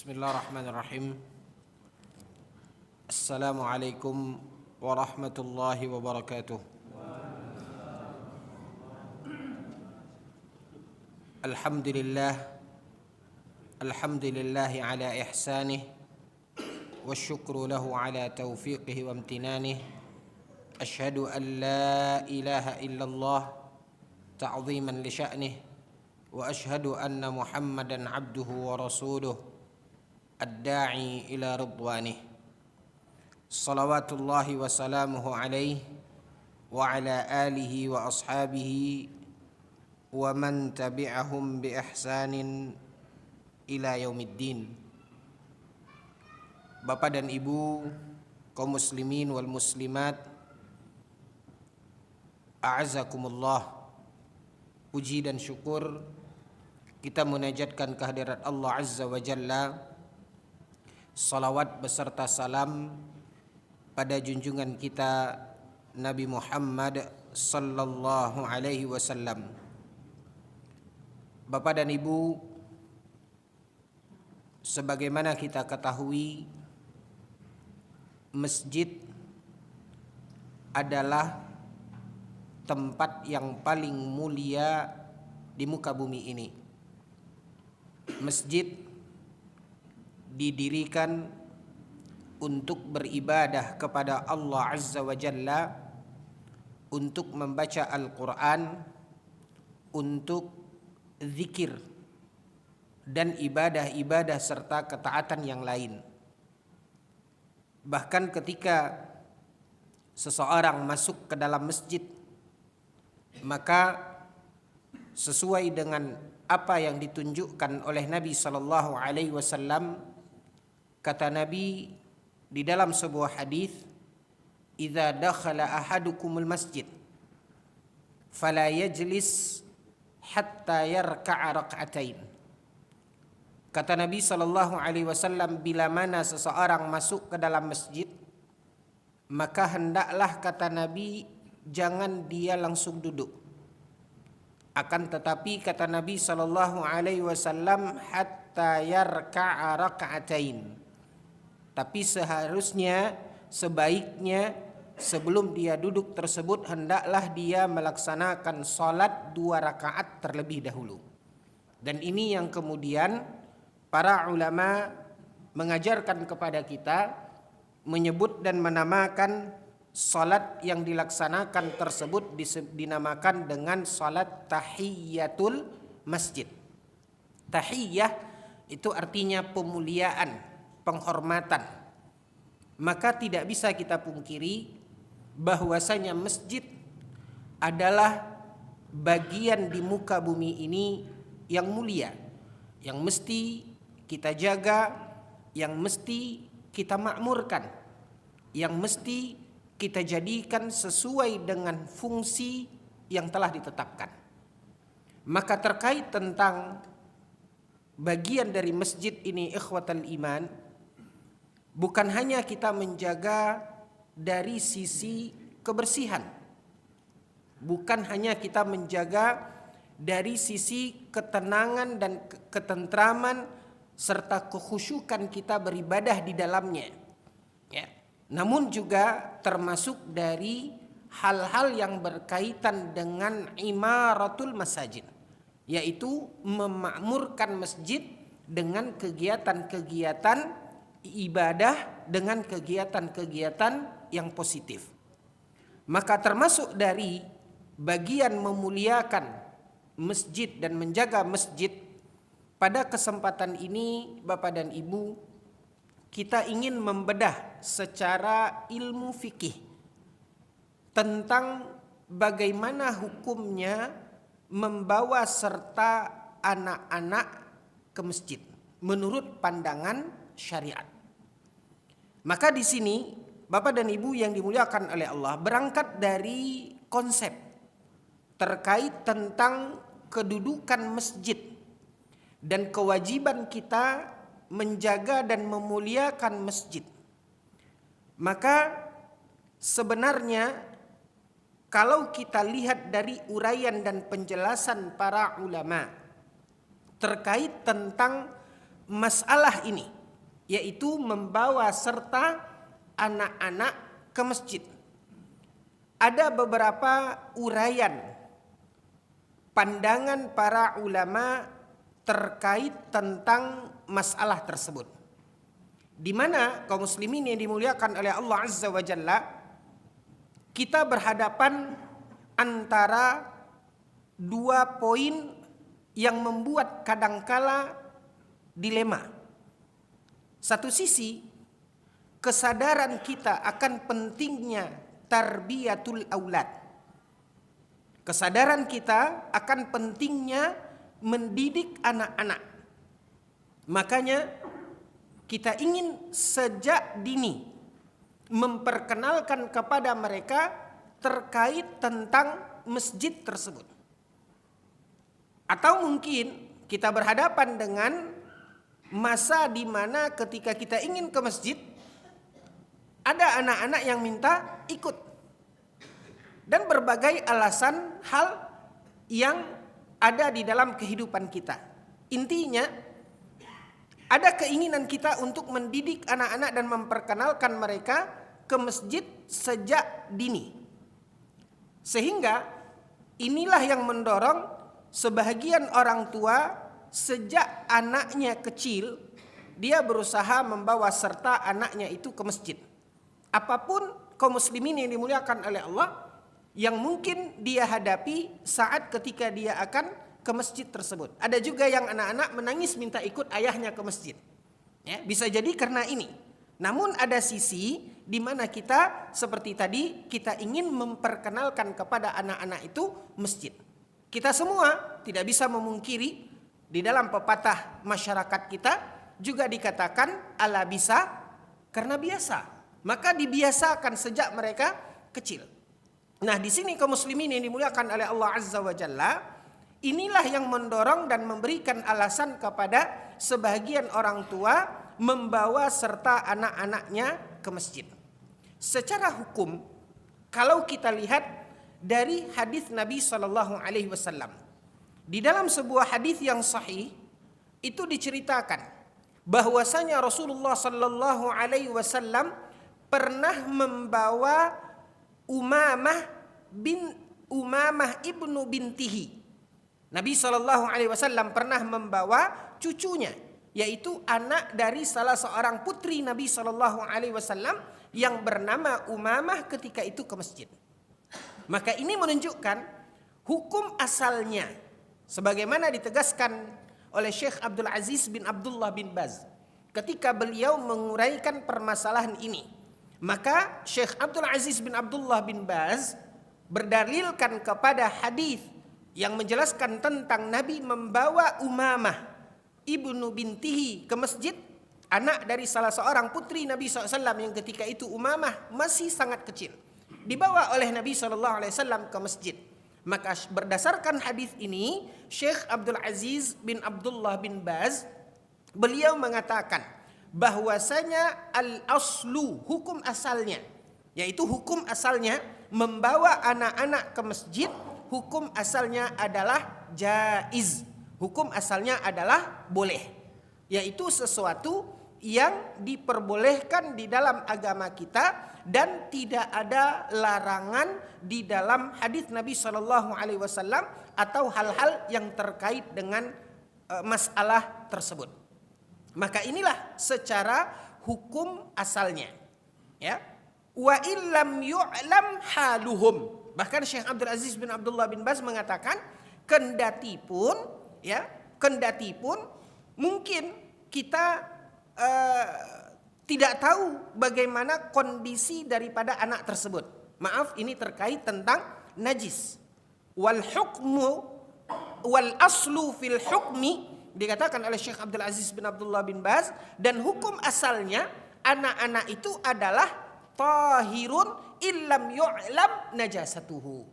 Bismillahirrahmanirrahim. Assalamualaikum warahmatullahi wabarakatuh. Alhamdulillahi ala ihsanih wasyukru lahu ala taufiqihi wa amtinanih. Ashhadu an la ilaha illallah ta'ziman li sya'nih wa ashhadu anna Muhammadan abduhu wa rasuluh ad-da'i ila ridwanih. Salawatullahi wa salamuhu alaihi wa ala alihi wa ashabihi wa man tabi'ahum bi ihsanin ila yaumiddin. Bapak dan Ibu kaum muslimin wal muslimat, a'azakumullah, puji dan syukur kita munajatkan kehadirat Allah Azza wa Jalla. Salawat beserta salam pada junjungan kita Nabi Muhammad sallallahu alaihi wasallam. Bapak dan Ibu, sebagaimana kita ketahui, masjid adalah tempat yang paling mulia di muka bumi ini. Masjid didirikan untuk beribadah kepada Allah Azza wa Jalla, untuk membaca Al-Quran, untuk zikir dan ibadah-ibadah serta ketaatan yang lain. Bahkan ketika seseorang masuk ke dalam masjid, maka sesuai dengan apa yang ditunjukkan oleh Nabi sallallahu alaihi wasallam, kata Nabi di dalam sebuah hadis, "Idza dakhala ahadukumul masjid fala yajlis hatta yarka'a rak'atain." Kata Nabi sallallahu alaihi wasallam, bila mana seseorang masuk ke dalam masjid, maka hendaklah, kata Nabi, jangan dia langsung duduk. Akan tetapi, kata Nabi sallallahu alaihi wasallam, hatta yarka'a rak'atain. Tapi seharusnya, sebaiknya, sebelum dia duduk tersebut, hendaklah dia melaksanakan salat 2 rakaat terlebih dahulu. Dan ini yang kemudian para ulama mengajarkan kepada kita, menyebut dan menamakan salat yang dilaksanakan tersebut dinamakan dengan salat tahiyyatul masjid. Tahiyyah itu artinya pemuliaan, penghormatan. Maka tidak bisa kita pungkiri bahwasanya masjid adalah bagian di muka bumi ini yang mulia, yang mesti kita jaga, yang mesti kita makmurkan, yang mesti kita jadikan sesuai dengan fungsi yang telah ditetapkan. Maka terkait tentang bagian dari masjid ini, ikhwatal iman, bukan hanya kita menjaga dari sisi kebersihan, bukan hanya kita menjaga dari sisi ketenangan dan ketentraman serta kekhusyukan kita beribadah di dalamnya, ya. Namun juga termasuk dari hal-hal yang berkaitan dengan imaratul masajid, yaitu memakmurkan masjid dengan kegiatan-kegiatan ibadah, dengan kegiatan-kegiatan yang positif. Maka termasuk dari bagian memuliakan masjid dan menjaga masjid, pada kesempatan ini Bapak dan Ibu, kita ingin membedah secara ilmu fikih tentang bagaimana hukumnya membawa serta anak-anak ke masjid menurut pandangan syariat. Maka di sini Bapak dan Ibu yang dimuliakan oleh Allah, berangkat dari konsep terkait tentang kedudukan masjid dan kewajiban kita menjaga dan memuliakan masjid. Maka sebenarnya kalau kita lihat dari uraian dan penjelasan para ulama terkait tentang masalah ini, yaitu membawa serta anak-anak ke masjid. Ada beberapa uraian pandangan para ulama terkait tentang masalah tersebut, di mana kaum muslimin yang dimuliakan oleh Allah Azza wa Jalla, kita berhadapan antara dua poin yang membuat kadangkala dilema. Satu sisi, kesadaran kita akan pentingnya tarbiyatul aulad. Kesadaran kita akan pentingnya mendidik anak-anak. Makanya kita ingin sejak dini memperkenalkan kepada mereka terkait tentang masjid tersebut. Atau mungkin kita berhadapan dengan masa di mana ketika kita ingin ke masjid, ada anak-anak yang minta ikut. Dan berbagai alasan hal yang ada di dalam kehidupan kita. Intinya, ada keinginan kita untuk mendidik anak-anak dan memperkenalkan mereka ke masjid sejak dini. Sehingga inilah yang mendorong sebahagian orang tua sejak anaknya kecil, dia berusaha membawa serta anaknya itu ke masjid. Apapun kaum muslimin yang dimuliakan oleh Allah yang mungkin dia hadapi saat ketika dia akan ke masjid tersebut. Ada juga yang anak-anak menangis minta ikut ayahnya ke masjid. Ya, bisa jadi karena ini. Namun ada sisi di mana kita seperti tadi kita ingin memperkenalkan kepada anak-anak itu masjid. Kita semua tidak bisa memungkiri di dalam pepatah masyarakat kita juga dikatakan ala bisa karena biasa. Maka dibiasakan sejak mereka kecil. Nah, di sini kaum muslimin yang dimuliakan oleh Allah Azza wa Jalla, inilah yang mendorong dan memberikan alasan kepada sebagian orang tua membawa serta anak-anaknya ke masjid. Secara hukum, kalau kita lihat dari hadis Nabi Shallallahu Alaihi Wasallam, di dalam sebuah hadis yang sahih itu diceritakan bahwasanya Rasulullah Shallallahu Alaihi Wasallam pernah membawa Umamah ibnu bintihi. Nabi Shallallahu Alaihi Wasallam pernah membawa cucunya, yaitu anak dari salah seorang putri Nabi Shallallahu Alaihi Wasallam yang bernama Umamah ketika itu ke masjid. Maka ini menunjukkan hukum asalnya, sebagaimana ditegaskan oleh Syekh Abdul Aziz bin Abdullah bin Baz ketika beliau menguraikan permasalahan ini. Maka Syekh Abdul Aziz bin Abdullah bin Baz berdalilkan kepada hadis yang menjelaskan tentang Nabi membawa Umamah ibnu bintihi ke masjid, anak dari salah seorang putri Nabi SAW yang ketika itu Umamah masih sangat kecil, dibawa oleh Nabi SAW ke masjid. Maka berdasarkan hadis ini, Syekh Abdul Aziz bin Abdullah bin Baz beliau mengatakan bahwasanya al-aslu, hukum asalnya, yaitu hukum asalnya membawa anak-anak ke masjid, hukum asalnya adalah jaiz, hukum asalnya adalah boleh, yaitu sesuatu yang diperbolehkan di dalam agama kita dan tidak ada larangan di dalam hadis Nabi Shallallahu Alaihi Wasallam atau hal-hal yang terkait dengan masalah tersebut. Maka inilah secara hukum asalnya. Ya. Wa illam yu'lam haluhum. Bahkan Syekh Abdul Aziz bin Abdullah bin Baz mengatakan kendati pun mungkin kita tidak tahu bagaimana kondisi daripada anak tersebut. Maaf, ini terkait tentang najis. Wal hukmu wal aslu fil hukmi, dikatakan oleh Syekh Abdul Aziz bin Abdullah bin Baz, dan hukum asalnya anak-anak itu adalah tahirun illam yu'lam najasatuhu.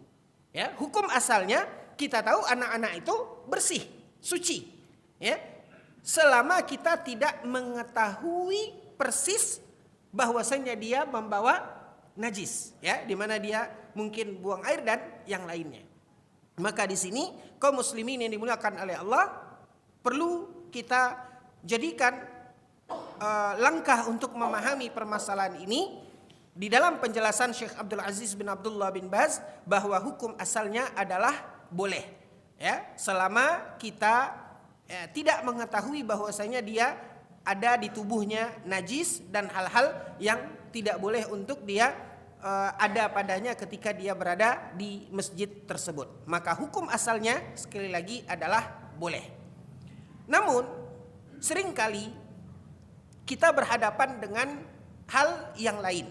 Ya, hukum asalnya kita tahu anak-anak itu bersih, suci. Ya, selama kita tidak mengetahui persis bahwasanya dia membawa najis, ya, di mana dia mungkin buang air dan yang lainnya. Maka di sini kaum muslimin yang dimuliakan oleh Allah perlu kita jadikan langkah untuk memahami permasalahan ini, di dalam penjelasan Syekh Abdul Aziz bin Abdullah bin Baz bahwa hukum asalnya adalah boleh, ya, selama kita tidak mengetahui bahwasanya dia ada di tubuhnya najis dan hal-hal yang tidak boleh untuk dia ada padanya ketika dia berada di masjid tersebut. Maka hukum asalnya sekali lagi adalah boleh. Namun seringkali kita berhadapan dengan hal yang lain,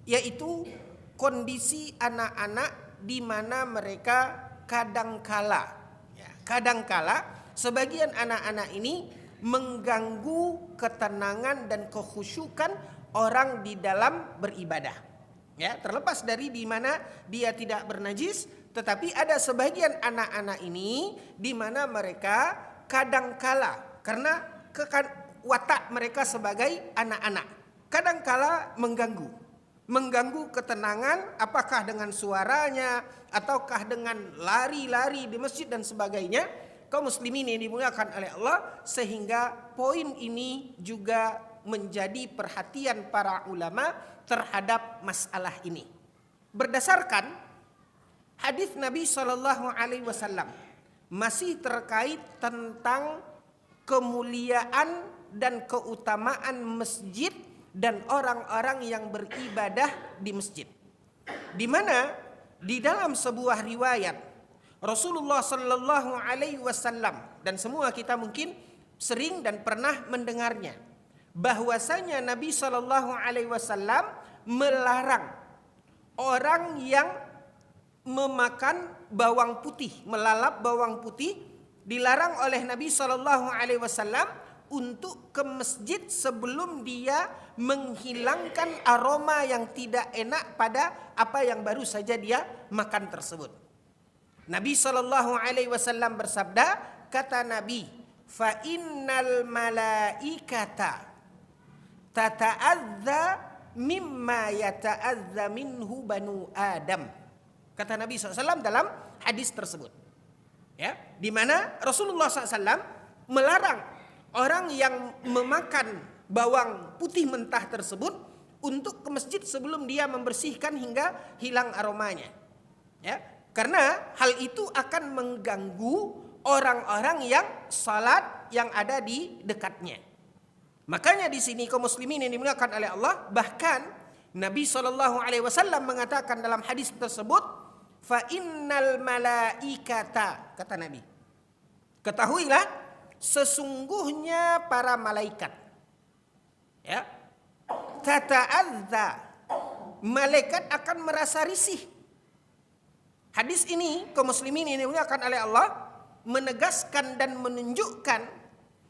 yaitu kondisi anak-anak di mana mereka kadangkala sebagian anak-anak ini mengganggu ketenangan dan kekhusyukan orang di dalam beribadah. Ya, terlepas dari di mana dia tidak bernajis, tetapi ada sebagian anak-anak ini di mana mereka kadangkala karena watak mereka sebagai anak-anak kadangkala mengganggu ketenangan, apakah dengan suaranya ataukah dengan lari-lari di masjid dan sebagainya. Kaum muslimin yang dimuliakan oleh Allah, sehingga poin ini juga menjadi perhatian para ulama terhadap masalah ini. Berdasarkan hadis Nabi SAW masih terkait tentang kemuliaan dan keutamaan masjid dan orang-orang yang beribadah di masjid, di mana di dalam sebuah riwayat Rasulullah Sallallahu Alaihi Wasallam, dan semua kita mungkin sering dan pernah mendengarnya, bahwasanya Nabi Sallallahu Alaihi Wasallam melarang orang yang memakan bawang putih, melalap bawang putih, dilarang oleh Nabi Sallallahu Alaihi Wasallam untuk ke masjid sebelum dia menghilangkan aroma yang tidak enak pada apa yang baru saja dia makan tersebut. Nabi Sallallahu Alaihi Wasallam bersabda, kata Nabi, fa innal malaikata tata'adza mimma yata'adza minhu banu Adam. Kata Nabi SAW dalam hadis tersebut, ya, di mana Rasulullah SAW melarang orang yang memakan bawang putih mentah tersebut untuk ke masjid sebelum dia membersihkan hingga hilang aromanya, ya, karena hal itu akan mengganggu orang-orang yang salat yang ada di dekatnya. Makanya di sini kaum muslimin yang dimuliakan oleh Allah, bahkan Nabi SAW mengatakan dalam hadis tersebut, fa innal malaikata, kata Nabi, ketahuilah sesungguhnya para malaikat, ya, tata'adza, malaikat akan merasa risih. Hadis ini kaum muslimin ini dimuliakan oleh Allah menegaskan dan menunjukkan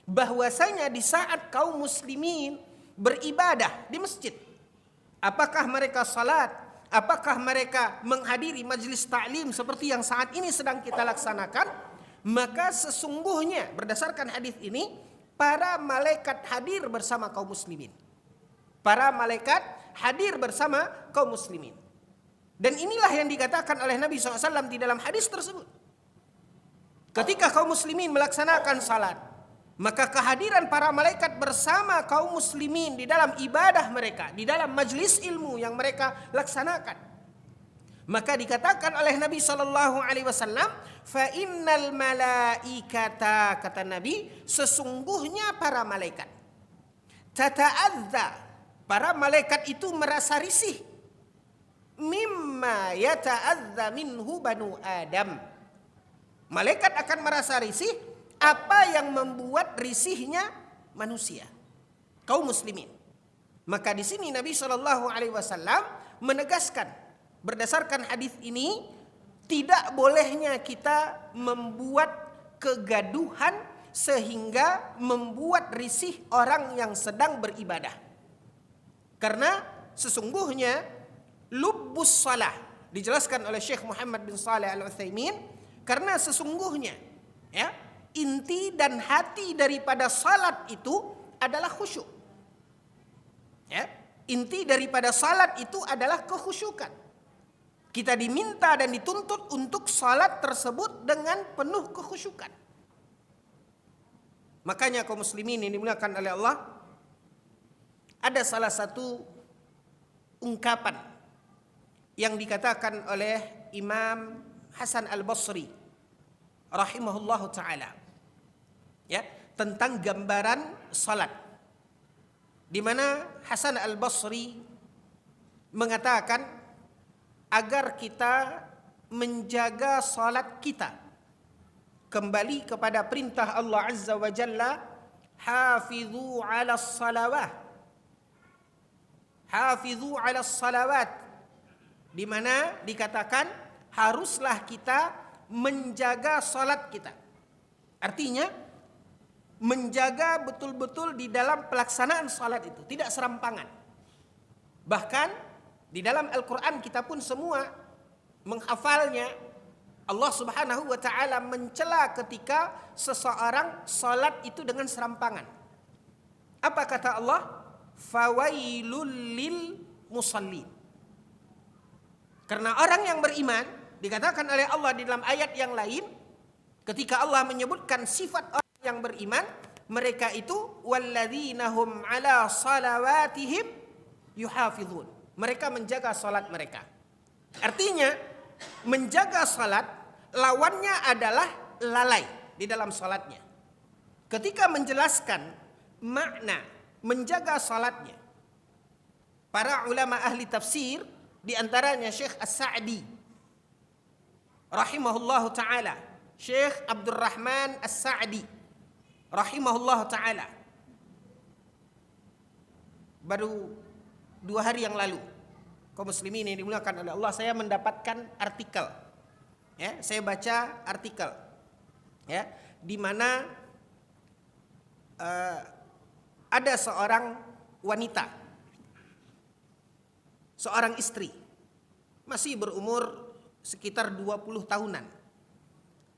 bahwasanya di saat kaum muslimin beribadah di masjid, apakah mereka salat, apakah mereka menghadiri majelis ta'lim seperti yang saat ini sedang kita laksanakan, maka sesungguhnya berdasarkan hadis ini para malaikat hadir bersama kaum muslimin. Para malaikat hadir bersama kaum muslimin. Dan inilah yang dikatakan oleh Nabi SAW di dalam hadis tersebut. Ketika kaum muslimin melaksanakan salat, maka kehadiran para malaikat bersama kaum muslimin di dalam ibadah mereka, di dalam majlis ilmu yang mereka laksanakan, maka dikatakan oleh Nabi SAW, fa innal malaikata, kata Nabi, sesungguhnya para malaikat, tata'adza, para malaikat itu merasa risih, mimma yata'adza minhu banu Adam. Malaikat akan merasa risih apa yang membuat risihnya manusia, kaum muslimin. Maka di sini Nabi SAW menegaskan berdasarkan hadis ini, tidak bolehnya kita membuat kegaduhan sehingga membuat risih orang yang sedang beribadah. Karena sesungguhnya lubbus salah, dijelaskan oleh Syekh Muhammad bin Shalih Al-Utsaimin, karena sesungguhnya, ya, inti dan hati daripada salat itu adalah khusyuk. Ya, inti daripada salat itu adalah kekhusyukan. Kita diminta dan dituntut untuk salat tersebut dengan penuh kekhusyukan. Makanya kaum muslimin yang dimuliakan oleh Allah, ada salah satu ungkapan yang dikatakan oleh Imam Hasan Al-Basri rahimahullahu taala, ya, tentang gambaran salat, di mana Hasan Al-Basri mengatakan agar kita menjaga salat kita kembali kepada perintah Allah Azza wa Jalla, hafizu 'alas salawat, hafizu 'alas salawat, di mana dikatakan haruslah kita menjaga salat kita. Artinya menjaga betul-betul di dalam pelaksanaan salat itu, tidak serampangan. Bahkan di dalam Al-Quran kita pun semua menghafalnya. Allah Subhanahu wa taala mencela ketika seseorang salat itu dengan serampangan. Apa kata Allah? Fawailul lil musallin. Karena orang yang beriman, dikatakan oleh Allah di dalam ayat yang lain, ketika Allah menyebutkan sifat orang yang beriman, mereka itu walladzina hum ala salawatihim yuhafizun. Mereka menjaga salat mereka. Artinya menjaga salat lawannya adalah lalai di dalam salatnya. Ketika menjelaskan makna menjaga salatnya, para ulama ahli tafsir, di antaranya Syekh As-Sa'di rahimahullahu taala, Syekh Abdurrahman As-Sa'di rahimahullahu taala, baru 2 hari yang lalu, kaum muslimin yang dimuliakan oleh Allah, saya mendapatkan artikel, ya, saya baca artikel, ya, di mana ada seorang wanita, seorang istri, masih berumur sekitar 20 tahunan,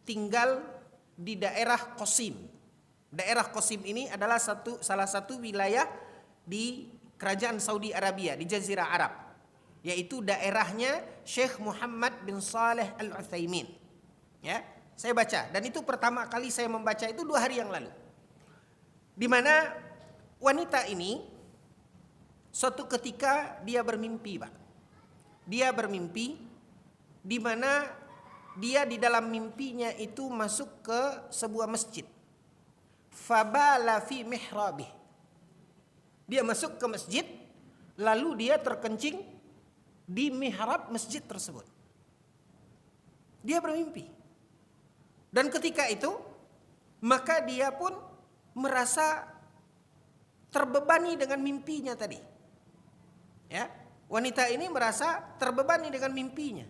tinggal di daerah Qasim. Daerah Qasim ini adalah salah satu wilayah di Kerajaan Saudi Arabia, di Jazirah Arab, yaitu daerahnya Syekh Muhammad bin Saleh Al-Utsaimin. Ya, saya baca, dan itu pertama kali saya membaca itu 2 hari yang lalu, di mana wanita ini suatu ketika dia bermimpi, Pak. Dia bermimpi di mana dia di dalam mimpinya itu masuk ke sebuah masjid. Fabala fi mihrabih. Dia masuk ke masjid, lalu dia terkencing di mihrab masjid tersebut. Dia bermimpi. Dan ketika itu, maka dia pun merasa terbebani dengan mimpinya tadi. Ya, wanita ini merasa terbebani dengan mimpinya.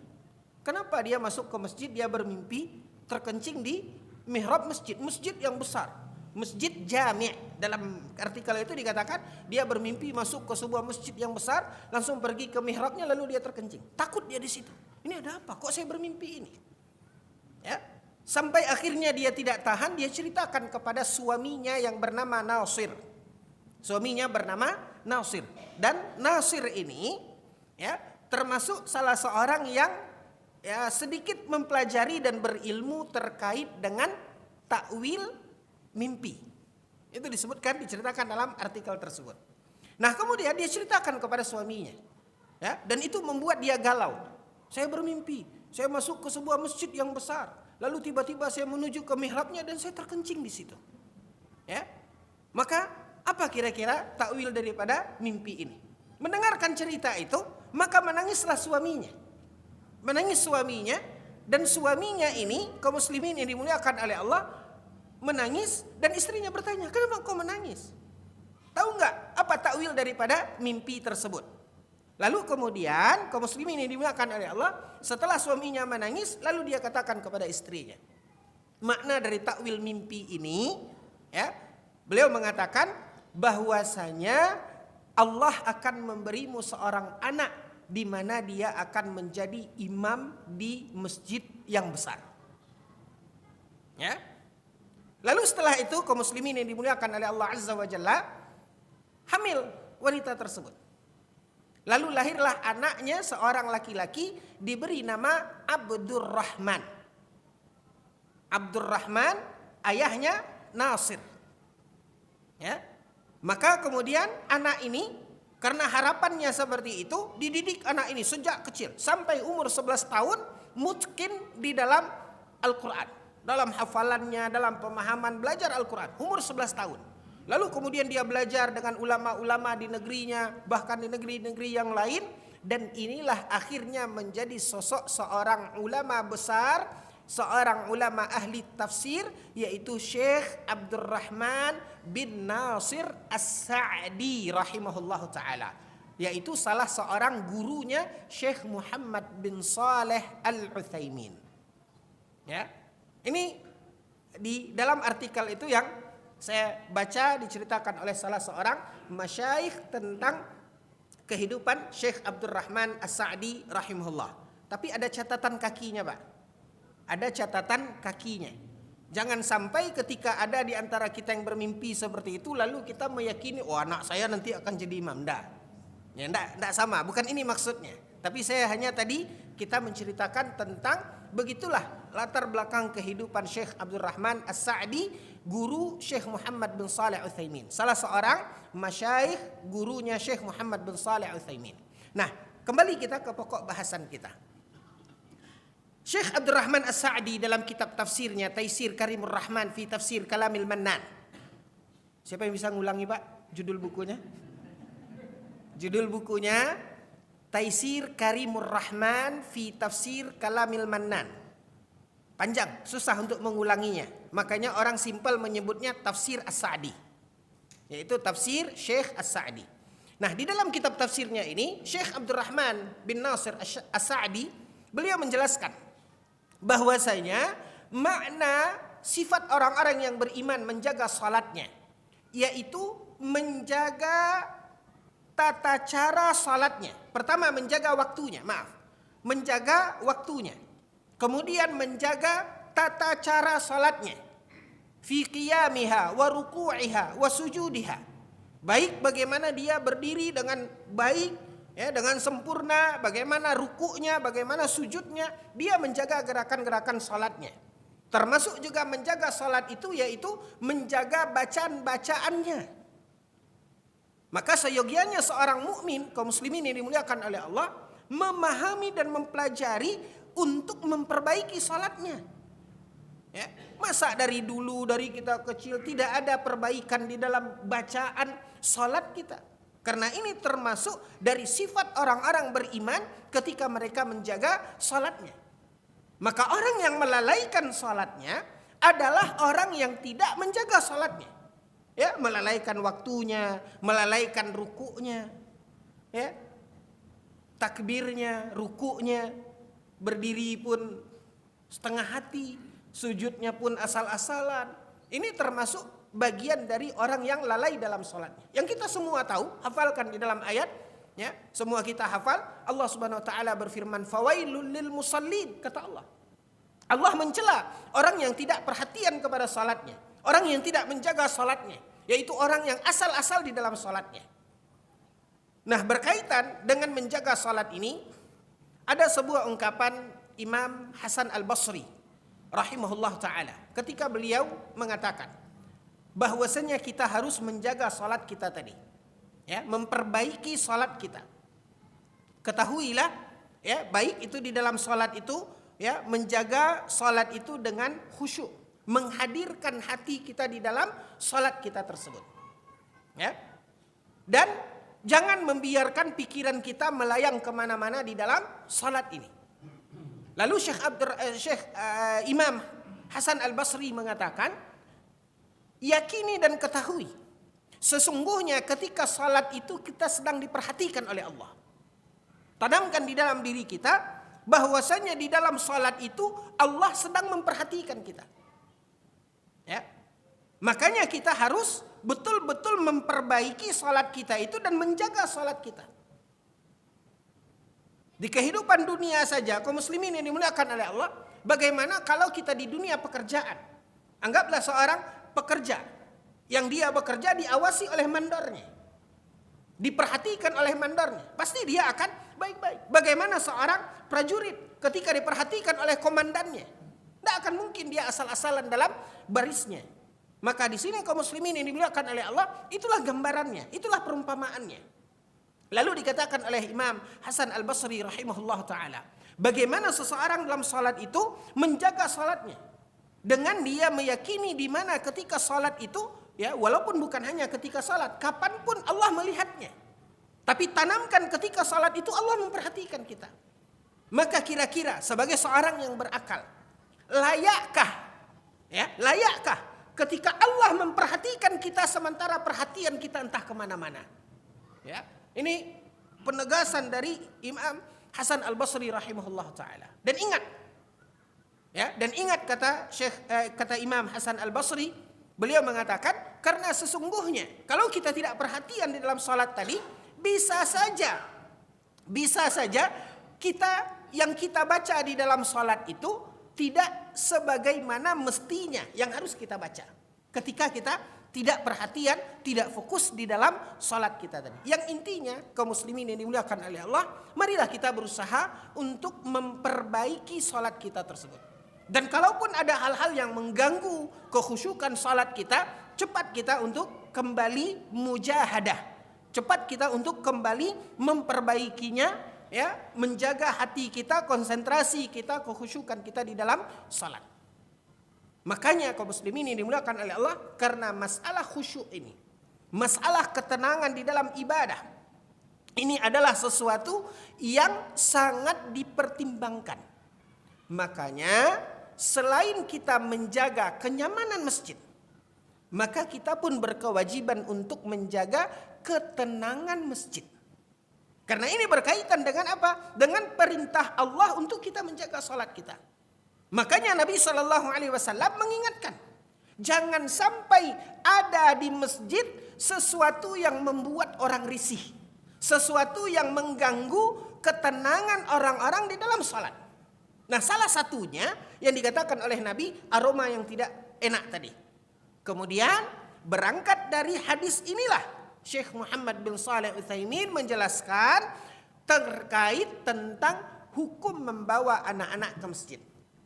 Kenapa dia masuk ke masjid, dia bermimpi terkencing di mihrab masjid, masjid yang besar. Masjid jami', dalam artikel itu dikatakan dia bermimpi masuk ke sebuah masjid yang besar, langsung pergi ke mihrabnya, lalu dia terkencing. Takut dia di situ. Ini ada apa? Kok saya bermimpi ini? Ya, sampai akhirnya dia tidak tahan, dia ceritakan kepada suaminya yang bernama Nasir. Suaminya bernama Nasir, dan Nasir ini, ya, termasuk salah seorang yang, ya, sedikit mempelajari dan berilmu terkait dengan takwil mimpi. Itu disebutkan, diceritakan dalam artikel tersebut. Nah, kemudian dia ceritakan kepada suaminya, ya, dan itu membuat dia galau. Saya bermimpi, saya masuk ke sebuah masjid yang besar, lalu tiba-tiba saya menuju ke mihrabnya dan saya terkencing di situ. Ya, maka apa kira-kira takwil daripada mimpi ini? Mendengarkan cerita itu, maka menangislah suaminya. Menangis suaminya, dan suaminya ini kaum muslimin yang dimuliakan oleh Allah menangis, dan istrinya bertanya, kenapa kau menangis? Tahu nggak apa takwil daripada mimpi tersebut? Lalu kemudian kaum muslimin yang dimuliakan oleh Allah, setelah suaminya menangis, lalu dia katakan kepada istrinya, makna dari takwil mimpi ini, ya, beliau mengatakan bahwasanya Allah akan memberimu seorang anak di mana dia akan menjadi imam di masjid yang besar. Ya. Lalu setelah itu kaum muslimin yang dimuliakan oleh Allah Azza wa Jalla, hamil wanita tersebut. Lalu lahirlah anaknya, seorang laki-laki, diberi nama Abdurrahman. Abdurrahman, ayahnya Nasir. Ya. Maka kemudian anak ini karena harapannya seperti itu, dididik anak ini sejak kecil sampai umur 11 tahun mungkin di dalam Al-Quran, dalam hafalannya, dalam pemahaman belajar Al-Quran, umur 11 tahun. Lalu kemudian dia belajar dengan ulama-ulama di negerinya, bahkan di negeri-negeri yang lain. Dan inilah akhirnya menjadi sosok seorang ulama besar, seorang ulama ahli tafsir, yaitu Syekh Abdurrahman bin Nasir As-Sa'di rahimahullahu ta'ala. Yaitu salah seorang gurunya Syekh Muhammad bin Saleh Al-Utsaimin. Ya, ini di dalam artikel itu yang saya baca diceritakan oleh salah seorang masyayikh tentang kehidupan Syekh Abdurrahman As-Sa'di rahimahullah. Tapi ada catatan kakinya, Pak. Ada catatan kakinya. Jangan sampai ketika ada di antara kita yang bermimpi seperti itu lalu kita meyakini, oh anak saya nanti akan jadi imam. Enggak. Ya, enggak sama, bukan ini maksudnya. Tapi saya hanya tadi kita menceritakan tentang begitulah latar belakang kehidupan Syekh Abdurrahman As-Sa'di, guru Syekh Muhammad bin Saleh Utsaimin. Salah seorang masyayikh gurunya Syekh Muhammad bin Saleh Utsaimin. Nah, kembali kita ke pokok bahasan kita. Syekh Abdurrahman As-Sa'di dalam kitab tafsirnya Taisir Karimur Rahman fi Tafsir Kalamil Mannan. Siapa yang bisa ngulangi, Pak, judul bukunya? Judul bukunya Taisir Karimur Rahman fi Tafsir Kalamil Mannan. Panjang, susah untuk mengulanginya. Makanya orang simpel menyebutnya Tafsir As-Sa'di, yaitu tafsir Syekh As-Sa'di. Nah, di dalam kitab tafsirnya ini Syekh Abdurrahman bin Nasir As-Sa'di beliau menjelaskan bahwasanya makna sifat orang-orang yang beriman menjaga salatnya, yaitu menjaga tata cara salatnya. Pertama menjaga waktunya, menjaga waktunya. Kemudian menjaga tata cara salatnya. Fi qiyamiha wa ruku'iha wa sujudiha. Baik bagaimana dia berdiri dengan baik, ya, dengan sempurna, bagaimana rukuknya, bagaimana sujudnya, dia menjaga gerakan-gerakan salatnya. Termasuk juga menjaga salat itu yaitu menjaga bacaan-bacaannya. Maka seyogianya seorang mukmin, kaum muslimin yang dimuliakan oleh Allah, memahami dan mempelajari untuk memperbaiki salatnya. Ya, masa dari dulu, dari kita kecil tidak ada perbaikan di dalam bacaan salat kita. Karena ini termasuk dari sifat orang-orang beriman ketika mereka menjaga salatnya. Maka orang yang melalaikan salatnya adalah orang yang tidak menjaga salatnya. Ya, melalaikan waktunya, melalaikan rukuknya, ya, takbirnya, rukuknya, berdiri pun setengah hati, sujudnya pun asal-asalan. Ini termasuk bagian dari orang yang lalai dalam sholatnya. Yang kita semua tahu, hafalkan di dalam ayat, ya, semua kita hafal. Allah Subhanahu Wa Taala berfirman, "Fawailul lil musallin," kata Allah. Allah mencela orang yang tidak perhatian kepada sholatnya, orang yang tidak menjaga sholatnya, yaitu orang yang asal-asal di dalam sholatnya. Nah, berkaitan dengan menjaga sholat ini, ada sebuah ungkapan Imam Hasan Al-Basri rahimahullah ta'ala. Ketika beliau mengatakan bahwasanya kita harus menjaga sholat kita tadi, ya, memperbaiki sholat kita. Ketahuilah, ya, baik itu di dalam sholat itu, ya, menjaga sholat itu dengan khusyuk, menghadirkan hati kita di dalam sholat kita tersebut, ya, dan jangan membiarkan pikiran kita melayang kemana-mana di dalam sholat ini. Lalu Imam Hasan Al-Basri mengatakan, yakini dan ketahui, sesungguhnya ketika sholat itu kita sedang diperhatikan oleh Allah. Tanamkan di dalam diri kita bahwasanya di dalam sholat itu Allah sedang memperhatikan kita. Ya. Makanya kita harus betul-betul memperbaiki salat kita itu dan menjaga salat kita. Di kehidupan dunia saja, kaum muslimin yang dimuliakan oleh Allah, bagaimana kalau kita di dunia pekerjaan? Anggaplah seorang pekerja yang dia bekerja diawasi oleh mandornya, diperhatikan oleh mandornya, pasti dia akan baik-baik. Bagaimana seorang prajurit ketika diperhatikan oleh komandannya? Tidak akan mungkin dia asal-asalan dalam barisnya. Maka di sini kaum muslimin yang dimuliakan oleh Allah, itulah gambarannya, itulah perumpamaannya. Lalu dikatakan oleh Imam Hasan Al-Basri rahimahullah ta'ala, bagaimana seseorang dalam salat itu menjaga salatnya. Dengan dia meyakini di mana ketika salat itu, ya walaupun bukan hanya ketika salat, kapanpun Allah melihatnya. Tapi tanamkan ketika salat itu Allah memperhatikan kita. Maka kira-kira sebagai seorang yang berakal, layakkah ketika Allah memperhatikan kita sementara perhatian kita entah kemana-mana? Ya, ini penegasan dari Imam Hasan Al-Basri rahimahullah ta'ala. Dan ingat kata Imam Hasan Al-Basri, beliau mengatakan, karena sesungguhnya kalau kita tidak perhatian di dalam salat tadi, bisa saja yang kita baca di dalam salat itu tidak sebagaimana mestinya yang harus kita baca. Ketika kita tidak perhatian, tidak fokus di dalam salat kita tadi. Yang intinya, kaum muslimin yang dimuliakan oleh Allah, marilah kita berusaha untuk memperbaiki salat kita tersebut. Dan kalaupun ada hal-hal yang mengganggu kekhusyukan salat kita, cepat kita untuk kembali mujahadah. Cepat kita untuk kembali memperbaikinya, ya, menjaga hati kita, konsentrasi kita, kekhusyukan kita di dalam salat. Makanya kaum muslimin yang dimuliakan oleh Allah, karena masalah khusyuk ini, masalah ketenangan di dalam ibadah, ini adalah sesuatu yang sangat dipertimbangkan. Makanya selain kita menjaga kenyamanan masjid, maka kita pun berkewajiban untuk menjaga ketenangan masjid. Karena ini berkaitan dengan apa? Dengan perintah Allah untuk kita menjaga salat kita. Makanya Nabi SAW mengingatkan, jangan sampai ada di masjid sesuatu yang membuat orang risih, sesuatu yang mengganggu ketenangan orang-orang di dalam salat. Nah, salah satunya yang dikatakan oleh Nabi, aroma yang tidak enak tadi. Kemudian berangkat dari hadis inilah Syekh Muhammad bin Shalih Al-Utsaimin menjelaskan terkait tentang hukum membawa anak-anak ke masjid.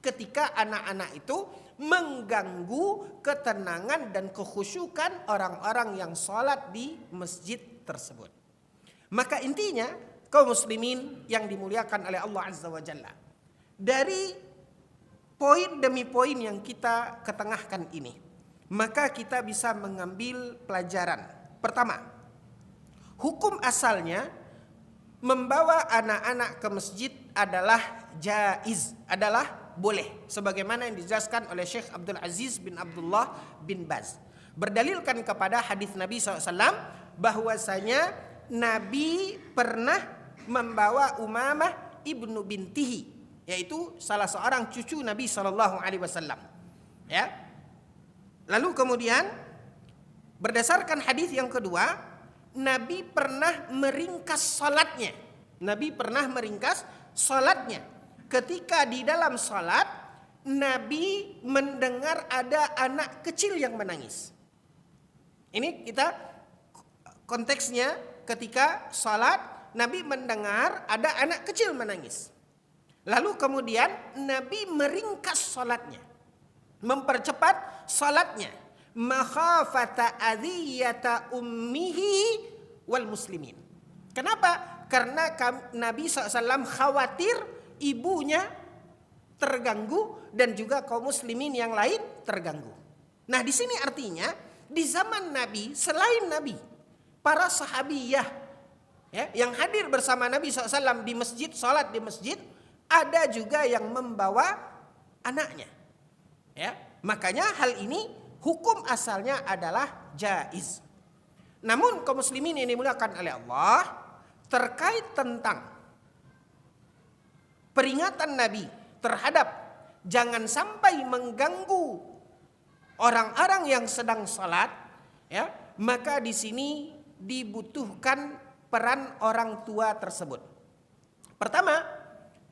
Ketika anak-anak itu mengganggu ketenangan dan kekhusyukan orang-orang yang sholat di masjid tersebut. Maka intinya kaum muslimin yang dimuliakan oleh Allah Azza wa Jalla, dari poin demi poin yang kita ketengahkan ini, maka kita bisa mengambil pelajaran. Pertama, hukum asalnya membawa anak-anak ke masjid adalah jaiz, adalah boleh, sebagaimana yang dijelaskan oleh Syekh Abdul Aziz bin Abdullah bin Baz. Berdalilkan kepada hadis Nabi SAW bahwasanya Nabi pernah membawa Umamah ibnu bintihi, yaitu salah seorang cucu Nabi SAW. Ya. Lalu kemudian berdasarkan hadis yang kedua, Nabi pernah meringkas salatnya. Nabi pernah meringkas salatnya. Ketika di dalam salat, Nabi mendengar ada anak kecil yang menangis. Ini kita konteksnya ketika salat, Nabi mendengar ada anak kecil menangis. Lalu kemudian Nabi meringkas salatnya, mempercepat salatnya, makhafata adhiyata ummihi wal muslimin. Kenapa? Karena Nabi SAW khawatir ibunya terganggu dan juga kaum muslimin yang lain terganggu. Nah, di sini artinya di zaman Nabi, selain Nabi, para sahabiyah, ya, yang hadir bersama Nabi SAW di masjid, salat di masjid, ada juga yang membawa anaknya. Ya, makanya hal ini hukum asalnya adalah jaiz. Namun kaum muslimin yang dimuliakan oleh Allah, terkait tentang peringatan Nabi terhadap jangan sampai mengganggu orang-orang yang sedang salat, ya, maka di sini dibutuhkan peran orang tua tersebut. Pertama,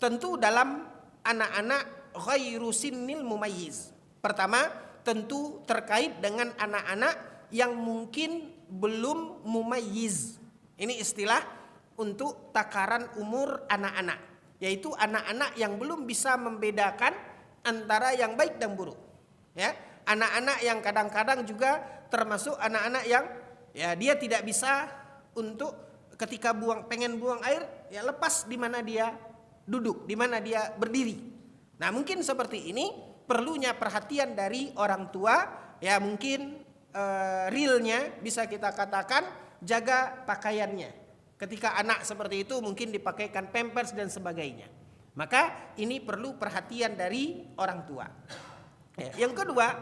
tentu dalam anak-anak ghairu sinnil mumayyiz. Pertama, tentu terkait dengan anak-anak yang mungkin belum mumayyiz. Ini istilah untuk takaran umur anak-anak, yaitu anak-anak yang belum bisa membedakan antara yang baik dan buruk. Ya, Anak-anak yang kadang-kadang juga termasuk anak-anak yang ya dia tidak bisa untuk ketika pengen buang air ya lepas di mana dia duduk, di mana dia berdiri. Nah, mungkin seperti ini perlunya perhatian dari orang tua ya, mungkin realnya bisa kita katakan jaga pakaiannya. Ketika anak seperti itu mungkin dipakaikan pampers dan sebagainya. Maka ini perlu perhatian dari orang tua. Ya, yang kedua,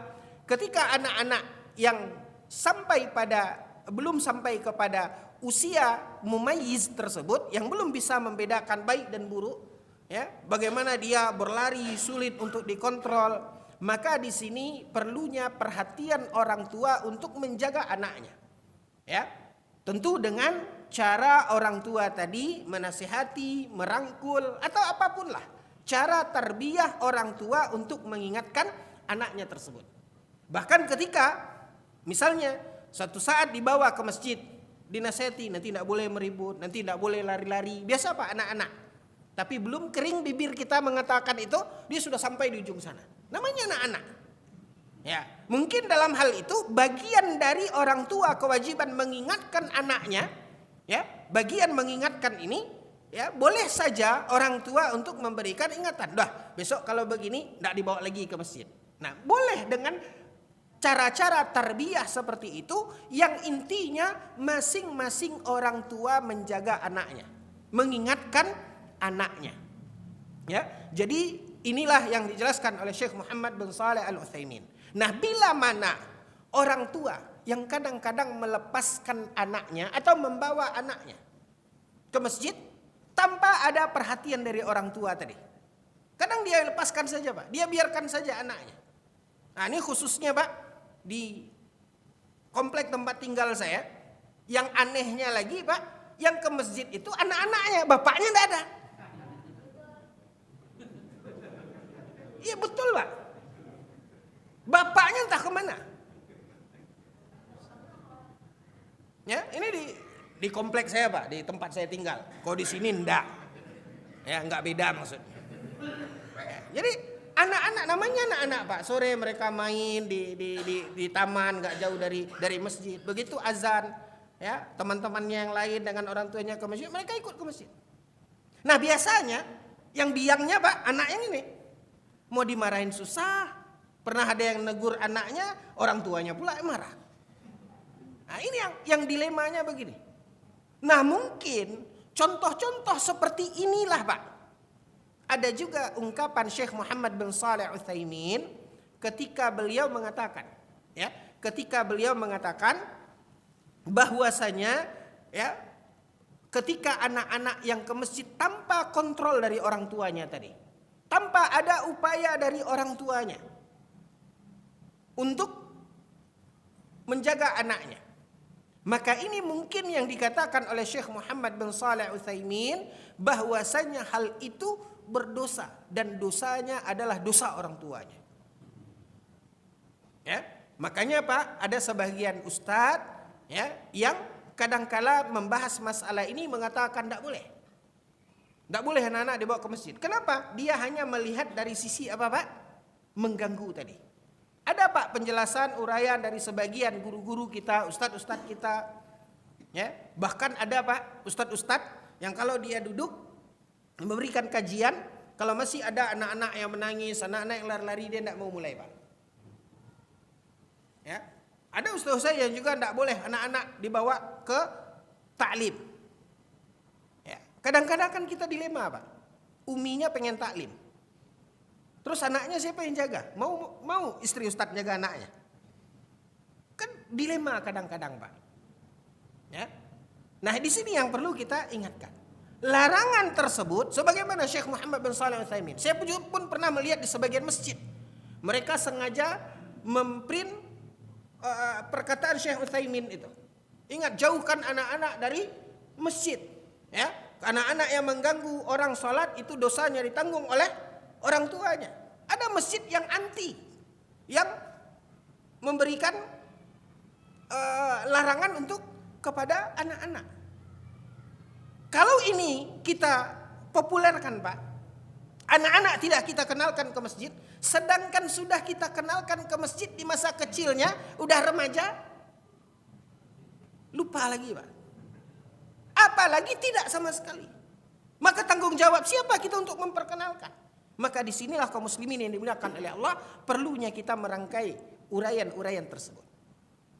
ketika anak-anak yang belum sampai kepada usia mumayyiz tersebut, yang belum bisa membedakan baik dan buruk, ya, bagaimana dia berlari sulit untuk dikontrol, maka di sini perlunya perhatian orang tua untuk menjaga anaknya. Ya, tentu dengan cara orang tua tadi menasihati, merangkul atau apapun lah. Cara tarbiyah orang tua untuk mengingatkan anaknya tersebut. Bahkan ketika misalnya suatu saat dibawa ke masjid, dinasihati nanti tidak boleh meribut, nanti tidak boleh lari-lari. Biasa Pak anak-anak. Tapi belum kering bibir kita mengatakan itu, dia sudah sampai di ujung sana. Namanya anak-anak. Ya, mungkin dalam hal itu bagian dari orang tua kewajiban mengingatkan anaknya, ya, bagian mengingatkan ini, ya, boleh saja orang tua untuk memberikan ingatan. Dah, besok kalau begini tidak dibawa lagi ke masjid. Nah, boleh dengan cara-cara tarbiyah seperti itu yang intinya masing-masing orang tua menjaga anaknya, mengingatkan anaknya. Ya, jadi inilah yang dijelaskan oleh Syekh Muhammad bin Shalih Al-Utsaimin. Nah, bila mana orang tua yang kadang-kadang melepaskan anaknya atau membawa anaknya ke masjid tanpa ada perhatian dari orang tua tadi. Kadang dia lepaskan saja Pak, dia biarkan saja anaknya. Nah, ini khususnya Pak di komplek tempat tinggal saya, yang anehnya lagi Pak, yang ke masjid itu anak-anaknya, bapaknya tidak ada. Iya betul Pak, bapaknya entah kemana. Ya, ini di komplek saya Pak, di tempat saya tinggal. Kalau di sini enggak, ya enggak beda maksudnya. Jadi anak-anak, namanya anak-anak Pak, sore mereka main di taman nggak jauh dari masjid. Begitu azan, ya, teman-temannya yang lain dengan orang tuanya ke masjid, mereka ikut ke masjid. Nah, biasanya yang biangnya Pak, anak yang ini mau dimarahin susah. Pernah ada yang negur anaknya, orang tuanya pula marah. Nah, ini yang dilemanya begini. Nah, mungkin contoh-contoh seperti inilah Pak. Ada juga ungkapan Syekh Muhammad bin Shalih Al-Utsaimin ketika beliau mengatakan, ya, ketika beliau mengatakan bahwasanya, ya, ketika anak-anak yang ke masjid tanpa kontrol dari orang tuanya tadi, tanpa ada upaya dari orang tuanya untuk menjaga anaknya, maka ini mungkin yang dikatakan oleh Syekh Muhammad bin Shalih Al-Utsaimin bahwasanya hal itu berdosa dan dosanya adalah dosa orang tuanya. Ya, makanya Pak, ada sebagian ustadz, ya, yang kadangkala membahas masalah ini mengatakan tidak boleh. Tidak boleh anak-anak dibawa ke masjid. Kenapa? Dia hanya melihat dari sisi apa Pak? Mengganggu tadi. Ada Pak penjelasan uraian dari sebagian guru-guru kita, ustadz-ustadz kita. Ya, bahkan ada Pak ustadz-ustadz yang kalau dia duduk memberikan kajian, kalau masih ada anak-anak yang menangis, anak-anak yang lari-lari, dia tidak mau mulai Pak. Ya, ada ustaz-ustaz yang juga tidak boleh anak-anak dibawa ke taklim. Ya, kadang-kadang kan kita dilema Pak. Uminya pengen taklim, terus anaknya siapa yang jaga? Mau istri ustaz jaga anaknya? Kan dilema kadang-kadang Pak. Ya, nah di sini yang perlu kita ingatkan. Larangan tersebut, sebagaimana Syekh Muhammad bin Shalih Al-Utsaimin, saya pun pernah melihat di sebagian masjid, mereka sengaja memprint perkataan Syekh Utsaimin itu. Ingat, jauhkan anak-anak dari masjid. Ya, anak-anak yang mengganggu orang sholat itu dosanya ditanggung oleh orang tuanya. Ada masjid yang anti, yang memberikan larangan untuk kepada anak-anak. Kalau ini kita populerkan Pak, Anak-anak tidak kita kenalkan ke masjid, sedangkan sudah kita kenalkan ke masjid di masa kecilnya, udah remaja, lupa lagi Pak. Apalagi tidak sama sekali. Maka tanggung jawab siapa kita untuk memperkenalkan? Maka disinilah kaum muslimin yang dimuliakan oleh Allah, perlunya kita merangkai uraian-uraian tersebut.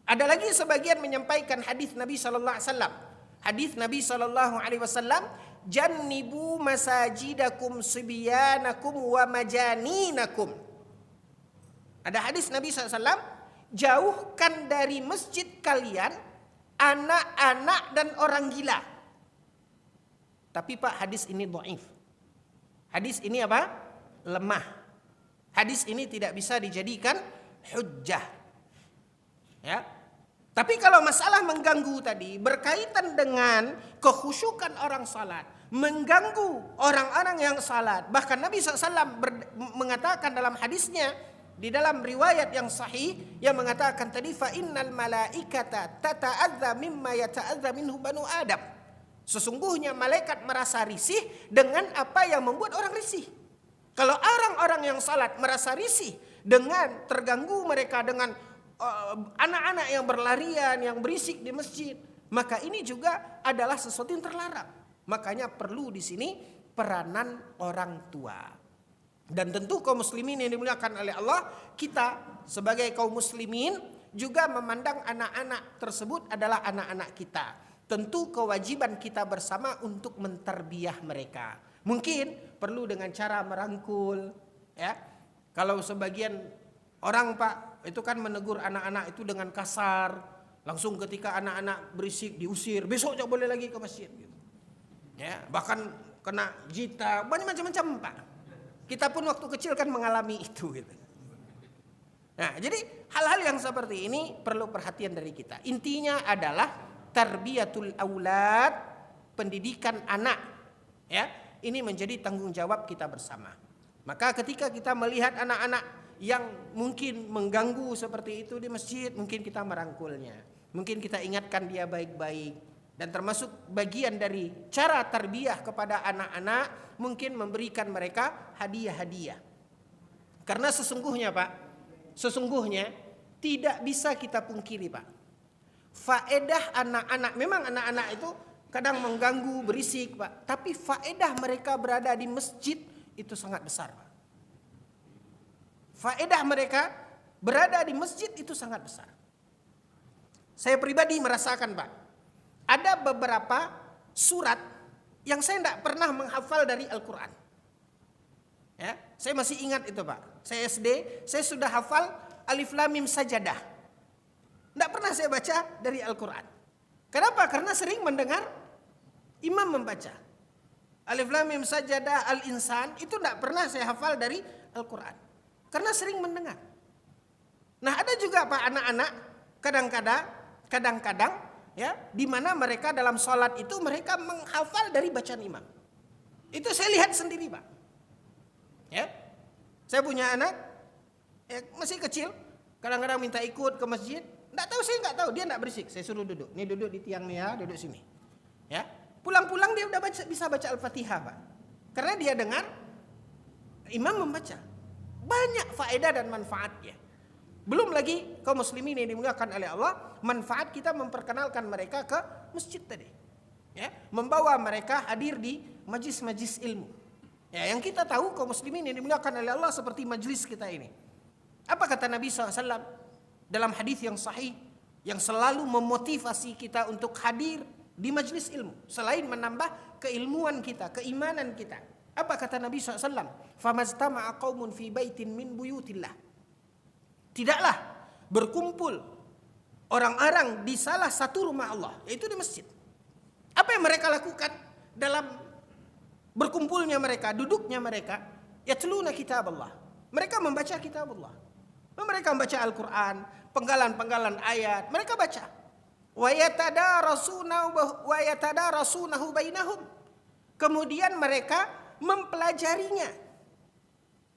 Ada lagi sebagian menyampaikan hadis Nabi sallallahu alaihi wasallam. Hadis Nabi sallallahu alaihi wasallam, "Jannibu masajidakum sibyanakum wa majaninakum." Ada hadis Nabi sallallahu alaihi wasallam, jauhkan dari masjid kalian anak-anak dan orang gila. Tapi Pak, hadis ini dhaif. Hadis ini apa? Lemah. Hadis ini tidak bisa dijadikan hujjah. Ya. Tapi kalau masalah mengganggu tadi berkaitan dengan kekhusyukan orang salat, mengganggu orang-orang yang salat. Bahkan Nabi SAW mengatakan dalam hadisnya, di dalam riwayat yang sahih yang mengatakan tadi, fa innal malaikata tata'adza mimma yata'adza minhu banu Adam. Sesungguhnya malaikat merasa risih dengan apa yang membuat orang risih. Kalau orang-orang yang salat merasa risih dengan terganggu mereka dengan anak-anak yang berlarian, yang berisik di masjid, maka ini juga adalah sesuatu yang terlarang. Makanya perlu di sini peranan orang tua. Dan tentu kaum muslimin yang dimuliakan oleh Allah, kita sebagai kaum muslimin juga memandang anak-anak tersebut adalah anak-anak kita. Tentu kewajiban kita bersama untuk mentarbiyah mereka. Mungkin perlu dengan cara merangkul, ya. Kalau sebagian orang Pak itu kan menegur anak-anak itu dengan kasar, langsung ketika anak-anak berisik diusir, besok tidak boleh lagi ke masjid. Gitu. Ya, bahkan kena jita, banyak macam-macam Pak. Kita pun waktu kecil kan mengalami itu. Gitu. Nah, jadi hal-hal yang seperti ini perlu perhatian dari kita. Intinya adalah tarbiyatul aulad, pendidikan anak. Ya, ini menjadi tanggung jawab kita bersama. Maka ketika kita melihat anak-anak yang mungkin mengganggu seperti itu di masjid, mungkin kita merangkulnya. Mungkin kita ingatkan dia baik-baik. Dan termasuk bagian dari cara tarbiyah kepada anak-anak, mungkin memberikan mereka hadiah-hadiah. Karena sesungguhnya Pak, sesungguhnya tidak bisa kita pungkiri Pak. Faedah anak-anak, memang anak-anak itu kadang mengganggu, berisik Pak. Tapi faedah mereka berada di masjid itu sangat besar Pak. Faedah mereka berada di masjid itu sangat besar. Saya pribadi merasakan Pak, ada beberapa surat yang saya tidak pernah menghafal dari Al-Quran. Ya, saya masih ingat itu Pak. Saya SD, saya sudah hafal Alif Lam Mim Sajadah. Tidak pernah saya baca dari Al-Quran. Kenapa? Karena sering mendengar imam membaca. Alif Lam Mim Sajadah Al-Insan itu tidak pernah saya hafal dari Al-Quran. Karena sering mendengar. Nah ada juga Pak anak-anak kadang-kadang ya, di mana mereka dalam sholat itu mereka menghafal dari bacaan imam. Itu saya lihat sendiri Pak. Ya, saya punya anak ya, masih kecil, kadang-kadang minta ikut ke masjid. Saya nggak tahu, dia nggak berisik. Saya suruh duduk. Nih duduk di tiang nih ya, duduk sini. Ya, pulang-pulang dia udah bisa baca Al-Fatihah Pak. Karena dia dengar imam membaca. Banyak faedah dan manfaatnya. Belum lagi kaum muslimin yang dimuliakan oleh Allah, manfaat kita memperkenalkan mereka ke masjid tadi. Ya, membawa mereka hadir di majlis-majlis ilmu. Ya, yang kita tahu kaum muslimin yang dimuliakan oleh Allah seperti majlis kita ini. Apa kata Nabi SAW dalam hadis yang sahih yang selalu memotivasi kita untuk hadir di majlis ilmu selain menambah keilmuan kita, keimanan kita? Apa kata Nabi SAW? Famastama'a qaumun fi baitin min buyutillah. Tidaklah berkumpul orang-orang di salah satu rumah Allah, yaitu di masjid. Apa yang mereka lakukan dalam berkumpulnya mereka, duduknya mereka? Yatluna kitab Allah. Mereka membaca kitab Allah. Mereka membaca Al-Quran, penggalan-penggalan ayat, mereka baca. Wa yatadarasunahu bainahum. Kemudian mereka mempelajarinya.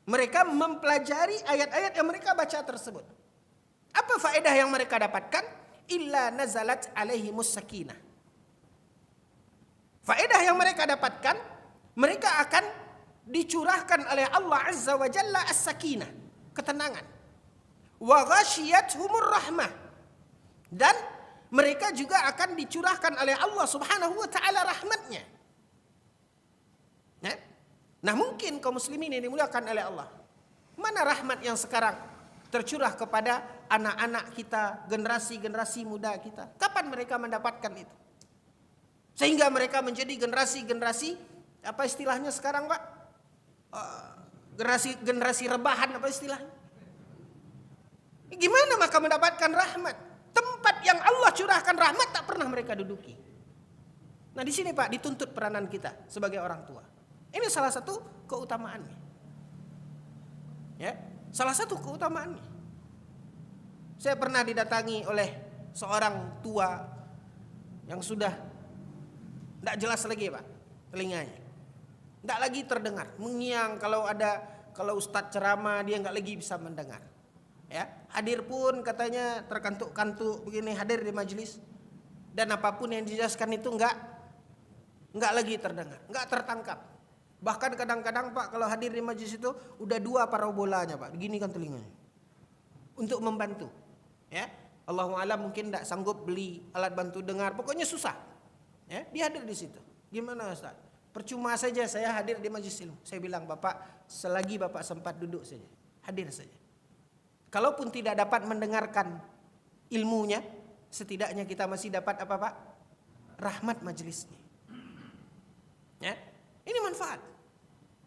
Mereka mempelajari ayat-ayat yang mereka baca tersebut. Apa faedah yang mereka dapatkan? Illa nazalat alaihimus sakinah. Faedah yang mereka dapatkan, mereka akan dicurahkan oleh Allah Azza wa Jalla as-sakinah, ketenangan. Wa ghasyiyatuhumur rahmah, dan mereka juga akan dicurahkan oleh Allah Subhanahu wa taala rahmatnya. Nah, mungkin kaum muslimin yang dimuliakan oleh Allah, mana rahmat yang sekarang tercurah kepada anak-anak kita, generasi-generasi muda kita? Kapan mereka mendapatkan itu? Sehingga mereka menjadi generasi-generasi, apa istilahnya sekarang, Pak? Generasi rebahan, apa istilahnya? Gimana maka mendapatkan rahmat? Tempat yang Allah curahkan rahmat tak pernah mereka duduki. Nah, di sini Pak dituntut peranan kita sebagai orang tua. Ini salah satu keutamaannya. Ya, salah satu keutamaannya. Saya pernah didatangi oleh seorang tua yang sudah tidak jelas lagi, Pak, telinganya. Tidak lagi terdengar, mengiang kalau ustadz ceramah dia nggak lagi bisa mendengar. Ya, hadir pun katanya terkantuk-kantuk begini, hadir di majelis dan apapun yang dijelaskan itu nggak lagi terdengar, nggak tertangkap. Bahkan kadang-kadang Pak kalau hadir di majelis itu udah 2 parabolanya Pak, begini kan telinganya untuk membantu. Ya, Allahu a'lam mungkin tidak sanggup beli alat bantu dengar, pokoknya susah. Ya, dia hadir di situ. Gimana Ustaz? Percuma saja saya hadir di majelis ilmu. Saya bilang, Bapak selagi Bapak sempat duduk saja, hadir saja. Kalaupun tidak dapat mendengarkan ilmunya, setidaknya kita masih dapat apa Pak? Rahmat majelisnya. Ya, ini manfaat.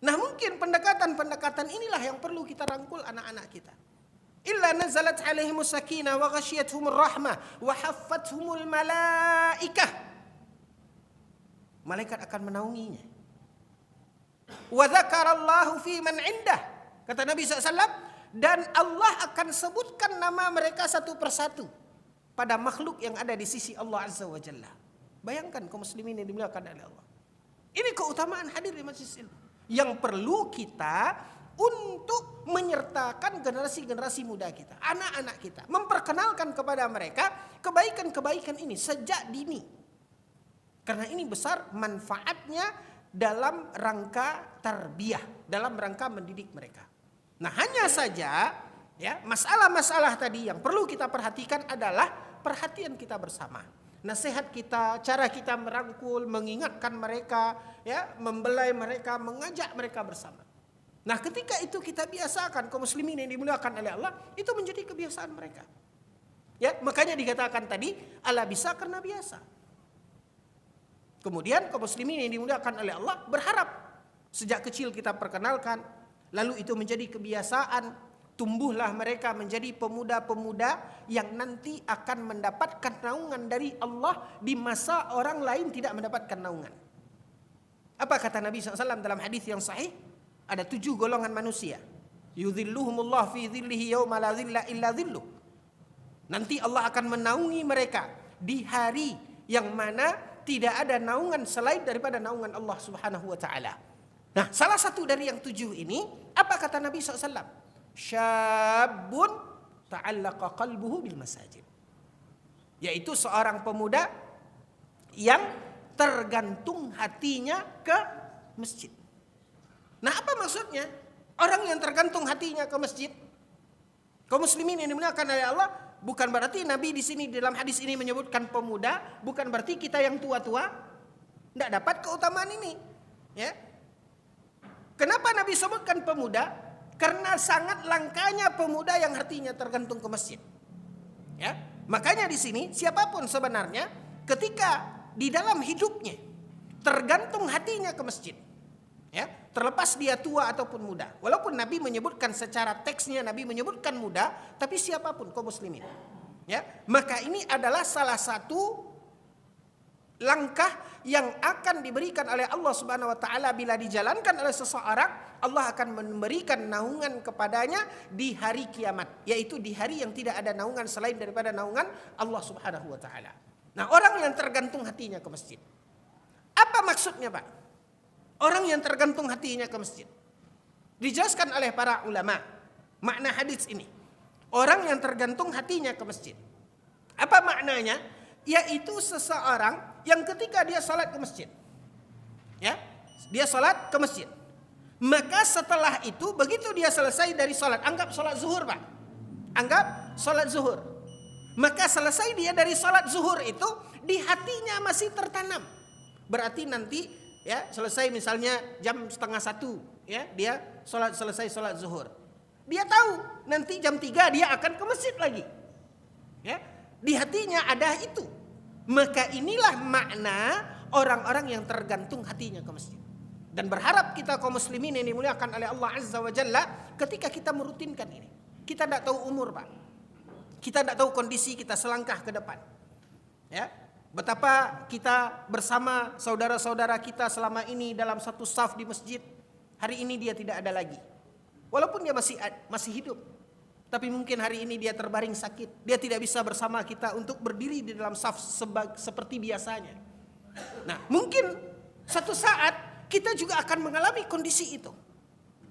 Nah, mungkin pendekatan-pendekatan inilah yang perlu kita rangkul anak-anak kita. Illa nazalat alaihimus sakinah wa ghasyiyatuhumur rahmah wa haffathumul malaikah. Malaikat akan menaunginya. Wa dzakarallahu fi man indah. Kata Nabi SAW, dan Allah akan sebutkan nama mereka satu persatu pada makhluk yang ada di sisi Allah Azza wa Jalla. Bayangkan kaum muslimin yang dimuliakan oleh Allah. Ini keutamaan hadir di majelis ilmu yang perlu kita untuk menyertakan generasi-generasi muda kita, anak-anak kita, memperkenalkan kepada mereka kebaikan-kebaikan ini sejak dini. Karena ini besar manfaatnya dalam rangka tarbiyah, dalam rangka mendidik mereka. Nah, hanya saja ya, masalah-masalah tadi yang perlu kita perhatikan adalah perhatian kita bersama. Nasihat kita, cara kita merangkul, mengingatkan mereka, ya, membelai mereka, mengajak mereka bersama. Nah, ketika itu kita biasakan kaum muslimin yang dimuliakan oleh Allah, itu menjadi kebiasaan mereka. Ya, makanya dikatakan tadi, ala bisa karena biasa. Kemudian kaum muslimin yang dimuliakan oleh Allah berharap sejak kecil kita perkenalkan, lalu itu menjadi kebiasaan. Tumbuhlah mereka menjadi pemuda-pemuda yang nanti akan mendapatkan naungan dari Allah di masa orang lain tidak mendapatkan naungan. Apa kata Nabi SAW dalam hadis yang sahih? Ada 7 golongan manusia. Yudhilluhumullah fi dhillihi yawma la dhilla illa dhilluh. Nanti Allah akan menaungi mereka di hari yang mana tidak ada naungan selain daripada naungan Allah Subhanahu wa taala. Nah, salah satu dari yang 7 ini, apa kata Nabi SAW? Syabun ta'allaqa qalbuhu bil masajid. Yaitu seorang pemuda yang tergantung hatinya ke masjid. Nah, apa maksudnya? Orang yang tergantung hatinya ke masjid. Kaum muslimin yang dimuliakan oleh Allah, bukan berarti Nabi di sini dalam hadis ini menyebutkan pemuda, bukan berarti kita yang tua-tua tidak dapat keutamaan ini. Ya. Kenapa Nabi sebutkan pemuda? Karena sangat langkanya pemuda yang hatinya tergantung ke masjid. Ya, makanya di sini siapapun sebenarnya ketika di dalam hidupnya tergantung hatinya ke masjid, ya, terlepas dia tua ataupun muda. Walaupun Nabi menyebutkan secara teksnya Nabi menyebutkan muda, tapi siapapun kaum muslimin, ya, maka ini adalah salah satu langkah yang akan diberikan oleh Allah Subhanahu wa taala bila dijalankan oleh seseorang. Allah akan memberikan naungan kepadanya di hari kiamat, yaitu di hari yang tidak ada naungan selain daripada naungan Allah Subhanahu wa taala. Nah, orang yang tergantung hatinya ke masjid. Apa maksudnya, Pak? Orang yang tergantung hatinya ke masjid. Dijelaskan oleh para ulama makna hadis ini. Orang yang tergantung hatinya ke masjid. Apa maknanya? Yaitu seseorang yang ketika dia salat ke masjid, ya, dia salat ke masjid, Maka setelah itu begitu dia selesai dari sholat, anggap sholat zuhur Pak, anggap sholat zuhur, maka selesai dia dari sholat zuhur itu di hatinya masih tertanam. Berarti nanti ya selesai misalnya jam 12:30 ya, dia selesai sholat zuhur, dia tahu nanti jam 3 dia akan ke masjid lagi ya, di hatinya ada itu. Maka inilah makna orang-orang yang tergantung hatinya ke masjid. Dan berharap kita kaum muslimin ini dimuliakan oleh Allah Azza wa Jalla ketika kita merutinkan ini. Kita tidak tahu umur Pak, kita tidak tahu kondisi kita selangkah ke depan ya. Betapa kita bersama saudara-saudara kita selama ini dalam satu saf di masjid, hari ini dia tidak ada lagi. Walaupun dia masih hidup, tapi mungkin hari ini dia terbaring sakit, dia tidak bisa bersama kita untuk berdiri di dalam saf seperti biasanya. Nah mungkin satu saat kita juga akan mengalami kondisi itu.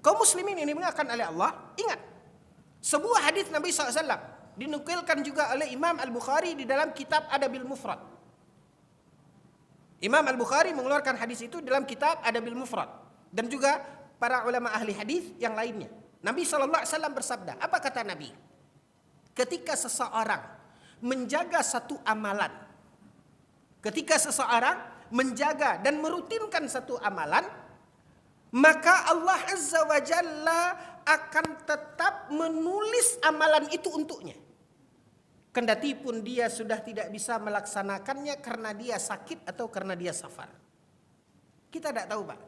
Kaum muslimin ini dimuliakan oleh Allah, ingat sebuah hadis Nabi SAW dinukilkan juga oleh Imam Al-Bukhari di dalam kitab Adabil Mufrad. Imam Al-Bukhari mengeluarkan hadis itu dalam kitab Adabil Mufrad, dan juga para ulama ahli hadis yang lainnya. Nabi SAW bersabda, apa kata Nabi? Ketika seseorang menjaga satu amalan, ketika seseorang menjaga dan merutinkan satu amalan, maka Allah Azza wa Jalla akan tetap menulis amalan itu untuknya. Kendati pun dia sudah tidak bisa melaksanakannya karena dia sakit atau karena dia safar. Kita tidak tahu Pak,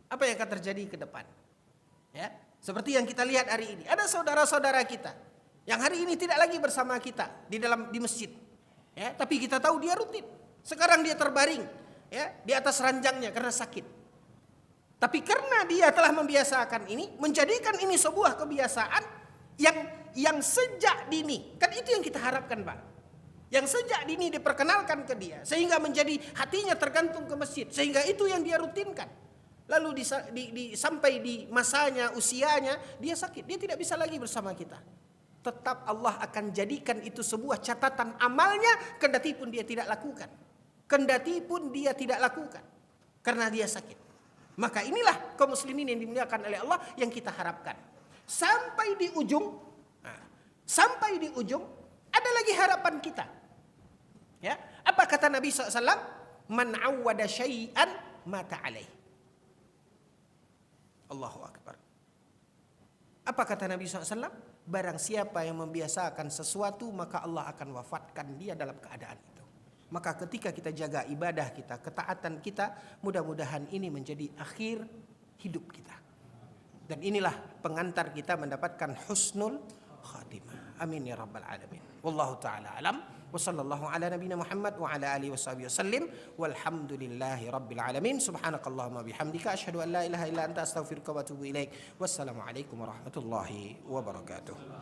apa yang akan terjadi ke depan. Ya, seperti yang kita lihat hari ini, ada saudara-saudara kita yang hari ini tidak lagi bersama kita di masjid. Ya, tapi kita tahu dia rutin. Sekarang dia terbaring ya di atas ranjangnya karena sakit. Tapi karena dia telah membiasakan ini, menjadikan ini sebuah kebiasaan yang sejak dini, kan itu yang kita harapkan Pak. Yang sejak dini diperkenalkan ke dia sehingga menjadi hatinya tergantung ke masjid, sehingga itu yang dia rutinkan. Lalu sampai di masanya, usianya dia sakit, dia tidak bisa lagi bersama kita. Tetap Allah akan jadikan itu sebuah catatan amalnya, kendati pun dia tidak lakukan. Kendati pun dia tidak lakukan karena dia sakit. Maka inilah kaum muslimin yang dimuliakan oleh Allah yang kita harapkan. Sampai di ujung ada lagi harapan kita. Ya, apa kata Nabi SAW? Man awwada syai'an mata alaih. Allahu Akbar. Apa kata Nabi SAW? Barang siapa yang membiasakan sesuatu, maka Allah akan wafatkan dia dalam keadaan itu. Maka ketika kita jaga ibadah kita, ketaatan kita, mudah-mudahan ini menjadi akhir hidup kita. Dan inilah pengantar kita mendapatkan husnul khatimah. Amin ya rabbal alamin. Wallahu ta'ala alam. Wa sallallahu ala nabina Muhammad wa ala alihi washabihi wasallim. Walhamdulillahi rabbil alamin. Subhanakallahumma bihamdika asyhadu an la ilaha illa anta astaghfiruka wa atubu ilaik. Wassalamualaikum warahmatullahi wabarakatuh.